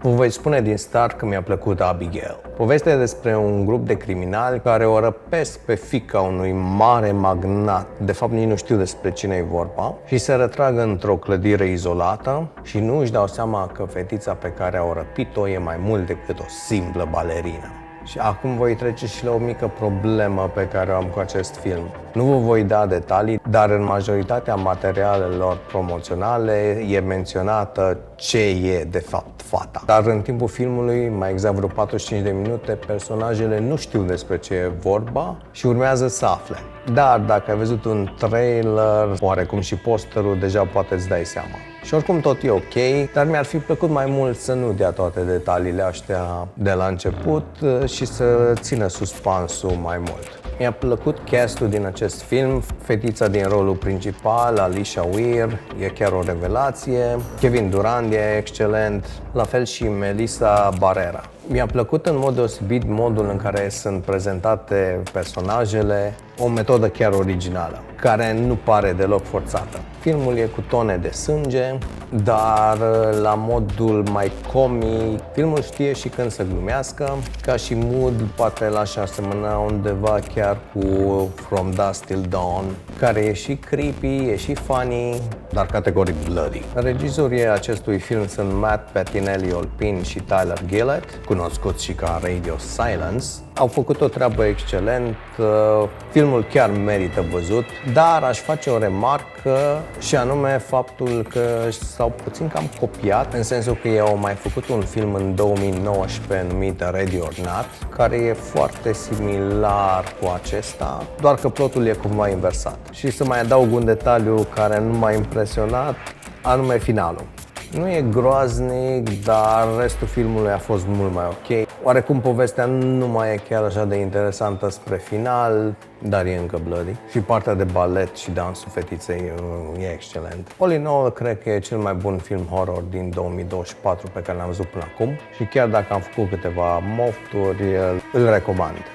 Vă voi spune din start că mi-a plăcut Abigail. Povestea despre un grup de criminali care o răpesc pe fiica unui mare magnat, de fapt nici nu știu despre cine e vorba, și se retrag într-o clădire izolată și nu își dau seama că fetița pe care au răpit-o e mai mult decât o simplă balerină. Și acum voi trece și la o mică problemă pe care o am cu acest film. Nu vă voi da detalii, dar în majoritatea materialelor promoționale e menționată ce e de fapt fata. Dar în timpul filmului, mai exact vreo 45 de minute, personajele nu știu despre ce e vorba și urmează să afle. Dar dacă ai văzut un trailer, oarecum și posterul, deja poate îți dai seama. Și oricum tot e ok, dar mi-ar fi plăcut mai mult să nu dea toate detaliile astea de la început și să țină suspansul mai mult. Mi-a plăcut castul din acest film, fetița din rolul principal, Alicia Weir, e chiar o revelație, Kevin Durand e excelent, la fel și Melissa Barrera. Mi-a plăcut în mod deosebit modul în care sunt prezentate personajele, o metodă chiar originală, care nu pare deloc forțată. Filmul e cu tone de sânge, dar la modul mai comic. Filmul știe și când să glumească, ca și mood poate l-aș asemăna undeva chiar cu From Dusk Till Dawn, care e și creepy, e și funny, dar categoric bloody. Regizorii acestui film sunt Matt Bettinelli-Olpin și Tyler Gillett, cunoscuți și ca Radio Silence. Au făcut o treabă excelent, filmul chiar merită văzut, dar aș face o remarcă și anume faptul că s-au puțin cam copiat, în sensul că ei au mai făcut un film în 2019 numit Ready or Not, care e foarte similar cu acesta, doar că plotul e cumva inversat. Și să mai adaug un detaliu care nu m-a impresionat, anume finalul. Nu e groaznic, dar restul filmului a fost mult mai ok. Oarecum povestea nu mai e chiar așa de interesantă spre final, dar e încă bloody. Și partea de balet și dansul fetiței e excelent. All in all, cred că e cel mai bun film horror din 2024 pe care l-am văzut până acum. Și chiar dacă am făcut câteva mofturi, îl recomand.